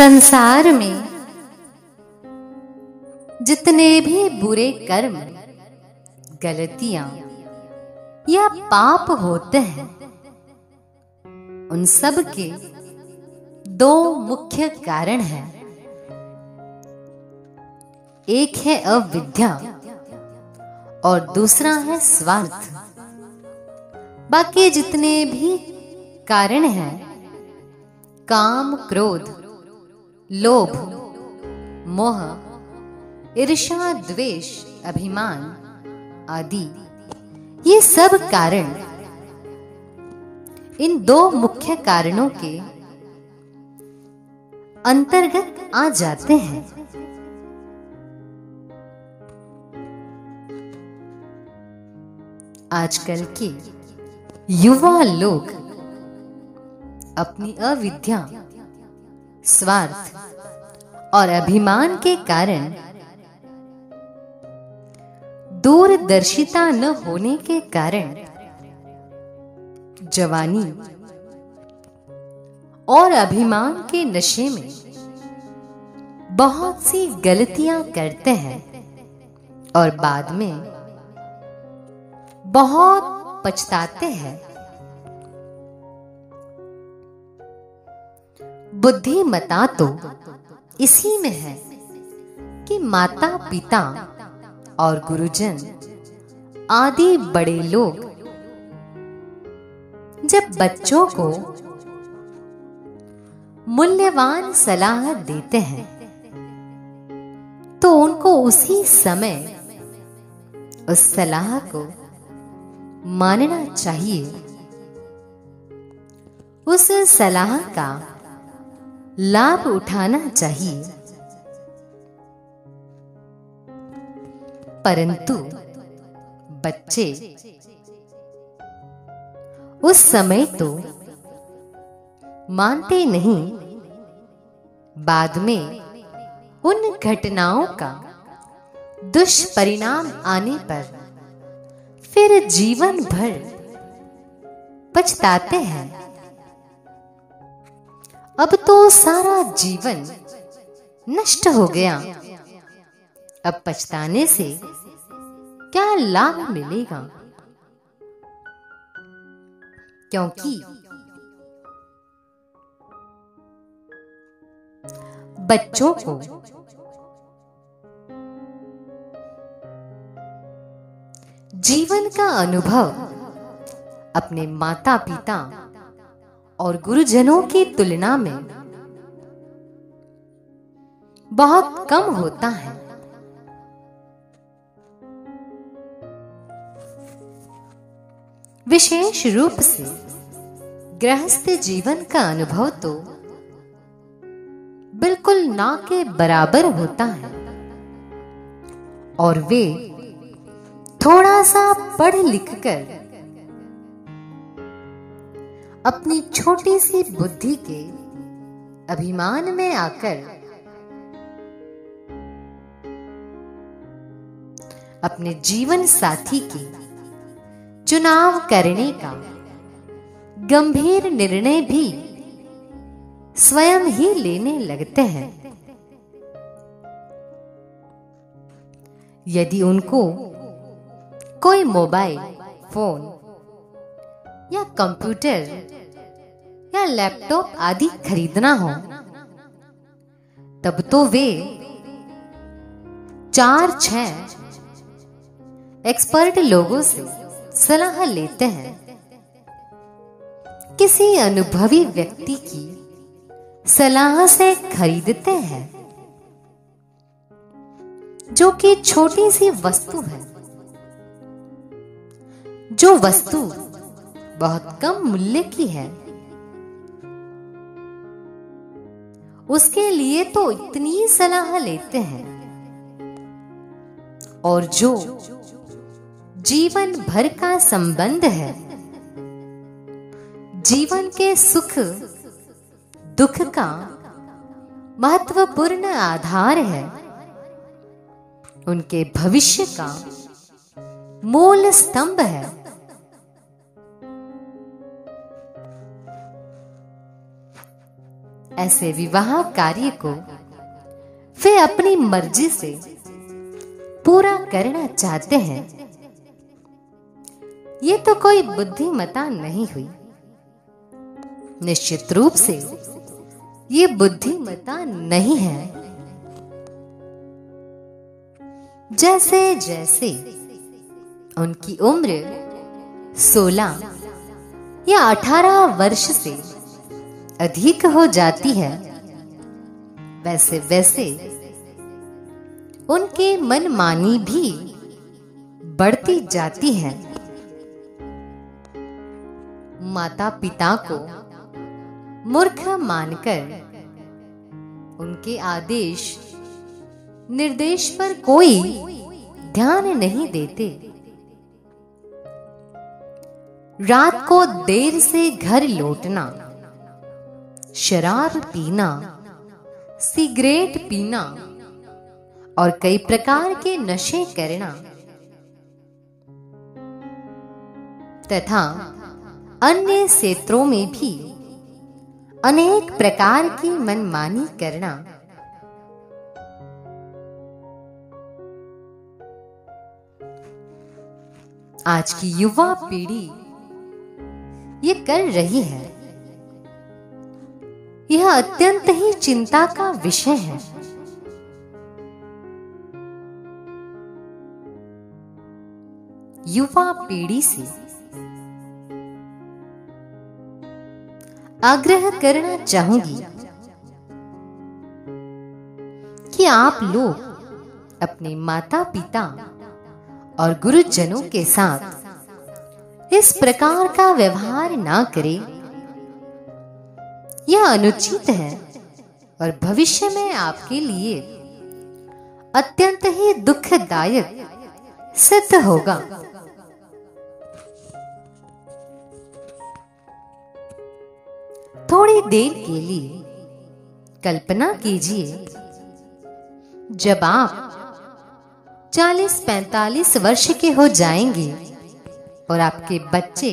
संसार में जितने भी बुरे कर्म, गलतियां या पाप होते हैं, उन सब के दो मुख्य कारण हैं। एक है अविद्या और दूसरा है स्वार्थ। बाकी जितने भी कारण हैं, काम, क्रोध, लोभ, मोह, ईर्ष्या, द्वेष, अभिमान आदि, ये सब कारण इन दो मुख्य कारणों के अंतर्गत आ जाते हैं। आजकल के युवा लोग अपनी अविद्या, स्वार्थ और अभिमान के कारण, दूरदर्शिता न होने के कारण जवानी और अभिमान के नशे में बहुत सी गलतियां करते हैं और बाद में बहुत पछताते हैं। बुद्धिमता तो इसी में है कि माता पिता और गुरुजन आदि बड़े लोग जब बच्चों को मूल्यवान सलाह देते हैं तो उनको उसी समय उस सलाह को मानना चाहिए। उस सलाह का लाभ उठाना चाहिए। परंतु बच्चे उस समय तो मानते नहीं, बाद में उन घटनाओं का दुष्परिणाम आने पर फिर जीवन भर पछताते हैं। अब तो सारा जीवन नष्ट हो गया, अब पछताने से क्या लाभ मिलेगा? क्योंकि बच्चों को जीवन का अनुभव अपने माता पिता और गुरुजनों की तुलना में बहुत कम होता है। विशेष रूप से गृहस्थ जीवन का अनुभव तो बिल्कुल ना के बराबर होता है और वे थोड़ा सा पढ़ लिख कर अपनी छोटी सी बुद्धि के अभिमान में आकर अपने जीवन साथी की चुनाव करने का गंभीर निर्णय भी स्वयं ही लेने लगते हैं। यदि उनको कोई मोबाइल फोन या कंप्यूटर या लैपटॉप आदि खरीदना हो, तब तो वे 4-6 एक्सपर्ट लोगों से सलाह लेते हैं। किसी अनुभवी व्यक्ति की सलाह से खरीदते हैं, जो कि छोटी सी वस्तु है, जो वस्तु बहुत कम मूल्य की है। उसके लिए तो इतनी सलाह लेते हैं, और जो जीवन भर का संबंध है, जीवन के सुख दुख का महत्वपूर्ण आधार है, उनके भविष्य का मूल स्तंभ है। ऐसे विवाह कार्य को वे अपनी मर्जी से पूरा करना चाहते हैं, ये तो कोई बुद्धिमता नहीं हुई। निश्चित रूप से ये बुद्धिमता नहीं है। जैसे जैसे उनकी उम्र 16 या 18 वर्ष से अधिक हो जाती है, वैसे वैसे उनके मनमानी भी बढ़ती जाती है। माता पिता को मूर्ख मानकर उनके आदेश निर्देश पर कोई ध्यान नहीं देते। रात को देर से घर लौटना, शराब पीना, सिगरेट पीना और कई प्रकार के नशे करना तथा अन्य क्षेत्रों में भी अनेक प्रकार की मनमानी करना आज की युवा पीढ़ी ये कर रही है। यह अत्यंत ही चिंता का विषय है। युवा पीढ़ी से आग्रह करना चाहूंगी कि आप लोग अपने माता पिता और गुरुजनों के साथ इस प्रकार का व्यवहार ना करें। यह अनुचित है और भविष्य में आपके लिए अत्यंत ही दुखदायक सिद्ध होगा। थोड़ी देर के लिए कल्पना कीजिए, जब आप 40-45 वर्ष के हो जाएंगे और आपके बच्चे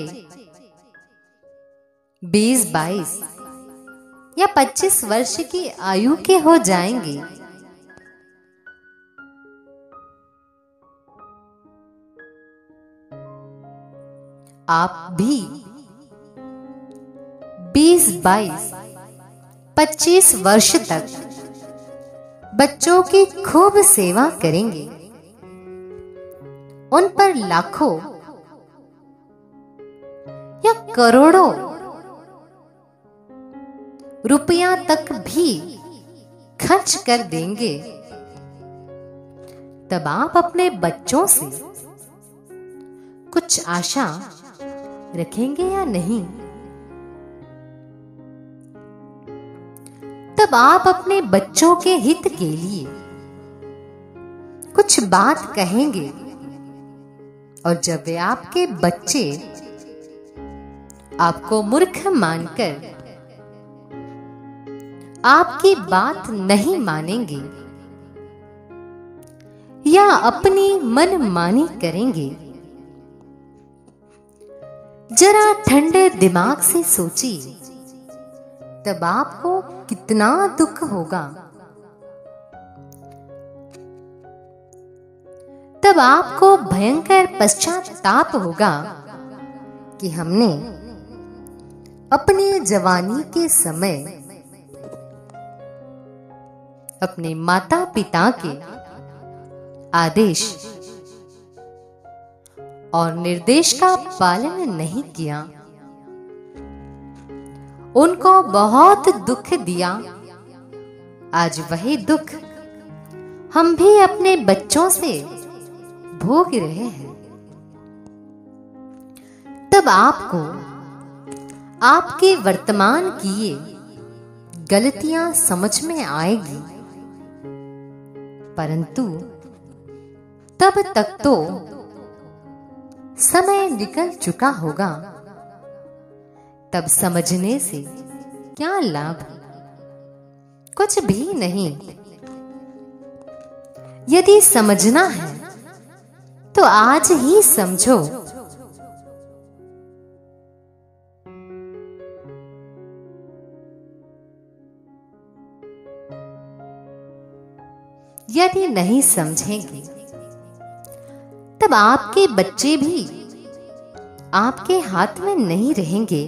20-22 या 25 वर्ष की आयु के हो जाएंगे। आप भी 20-22, 25 वर्ष तक बच्चों की खूब सेवा करेंगे। उन पर लाखों या करोड़ों रुपया तक भी खर्च कर देंगे। तब आप अपने बच्चों से कुछ आशा रखेंगे या नहीं? तब आप अपने बच्चों के हित के लिए कुछ बात कहेंगे, और जब वे आपके बच्चे आपको मूर्ख मानकर आपकी बात नहीं मानेंगे या अपनी मनमानी करेंगे, जरा ठंडे दिमाग से सोचिए, तब आपको कितना दुख होगा। तब आपको भयंकर पश्चाताप होगा कि हमने अपनी जवानी के समय अपने माता पिता के आदेश और निर्देश का पालन नहीं किया, उनको बहुत दुख दिया। आज वही दुख हम भी अपने बच्चों से भोग रहे हैं। तब आपको आपके वर्तमान किए गलतियां समझ में आएगी, परंतु तब तक तो समय निकल चुका होगा। तब समझने से क्या लाभ? कुछ भी नहीं। यदि समझना है तो आज ही समझो। यदि नहीं समझेंगे तब आपके बच्चे भी आपके हाथ में नहीं रहेंगे।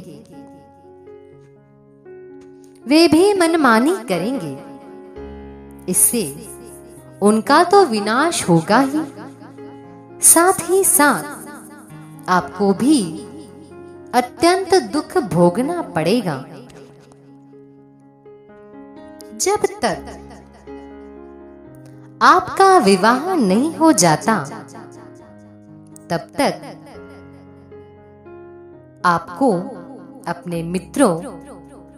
वे भी मनमानी करेंगे। इससे उनका तो विनाश होगा ही, साथ ही साथ आपको भी अत्यंत दुख भोगना पड़ेगा। जब तक आपका विवाह नहीं हो जाता तब तक आपको अपने मित्रों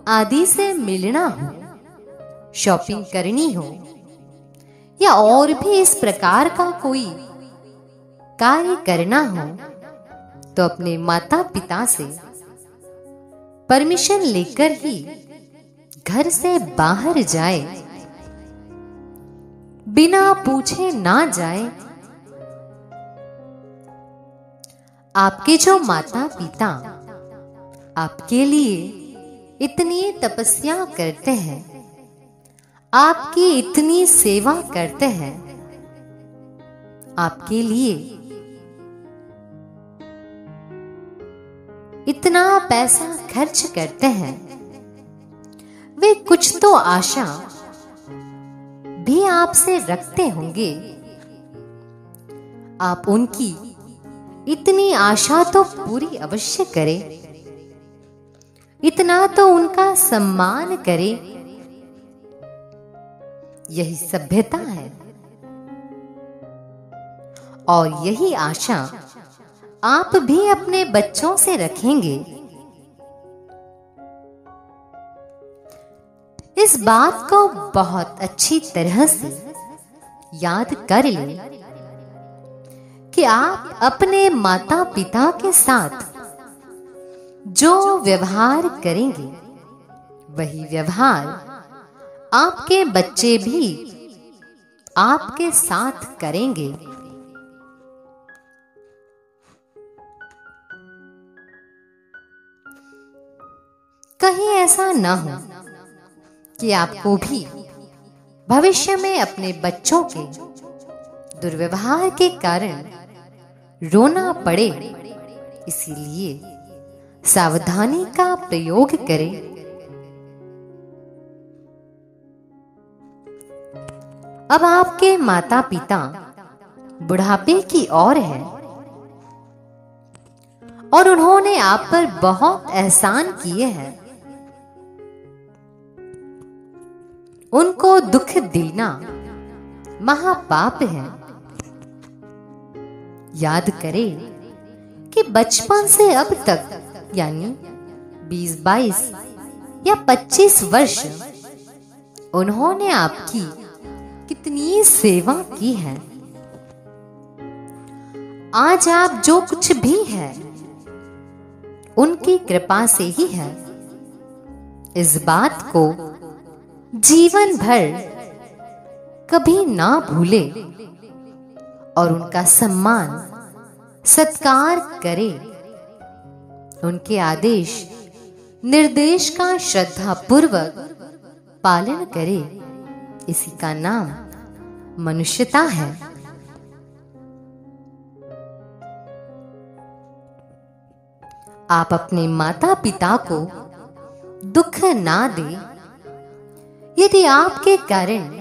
आदि से मिलना हो, शॉपिंग करनी हो या और भी इस प्रकार का कोई कार्य करना हो तो अपने माता पिता से परमिशन लेकर ही घर से बाहर जाए, बिना पूछे ना जाए। आपके जो माता पिता आपके लिए इतनी तपस्या करते हैं, आपकी इतनी सेवा करते हैं, आपके लिए इतना पैसा खर्च करते हैं, वे कुछ तो आशा भी आपसे रखते होंगे। आप उनकी इतनी आशा तो पूरी अवश्य करें, इतना तो उनका सम्मान करें। यही सभ्यता है और यही आशा आप भी अपने बच्चों से रखेंगे। इस बात को बहुत अच्छी तरह से याद कर लें कि आप अपने माता पिता के साथ जो व्यवहार करेंगे वही व्यवहार आपके बच्चे भी आपके साथ करेंगे। कहीं ऐसा ना हो कि आपको भी भविष्य में अपने बच्चों के दुर्व्यवहार के कारण रोना पड़े। इसीलिए सावधानी का प्रयोग करें। अब आपके माता पिता बुढ़ापे की ओर हैं और उन्होंने आप पर बहुत एहसान किए हैं। उनको दुख देना महापाप है। याद करें कि बचपन से अब तक यानी 20-22 या 25 वर्ष उन्होंने आपकी कितनी सेवा की है। आज आप जो कुछ भी है उनकी कृपा से ही है। इस बात को जीवन भर कभी ना भूले और उनका सम्मान सत्कार करे। उनके आदेश निर्देश का श्रद्धा पूर्वक पालन करे। इसी का नाम मनुष्यता है। आप अपने माता पिता को दुख ना दें। यदि आपके कारण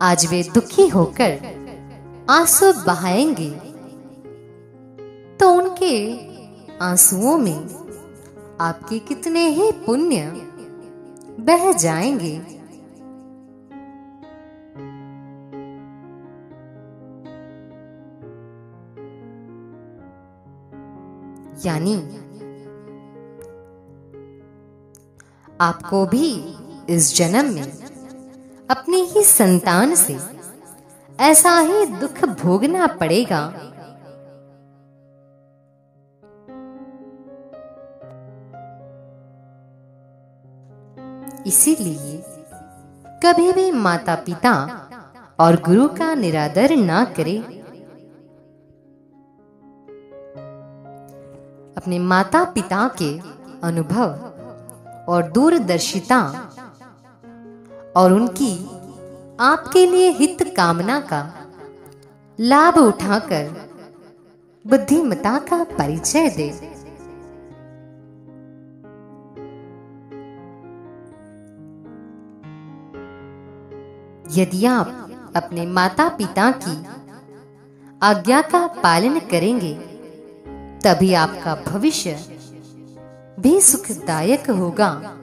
आज वे दुखी होकर आंसू बहाएंगे तो उनके आंसुओं में आपके कितने ही पुण्य बह जाएंगे। यानी आपको भी इस जन्म में अपनी ही संतान से ऐसा ही दुख भोगना पड़ेगा। इसीलिए कभी भी माता पिता और गुरु का निरादर ना करें। अपने माता पिता के अनुभव और दूरदर्शिता और उनकी आपके लिए हित कामना का लाभ उठाकर बुद्धिमता का परिचय दे। यदि आप अपने माता पिता की आज्ञा का पालन करेंगे तभी आपका भविष्य भी सुखदायक होगा।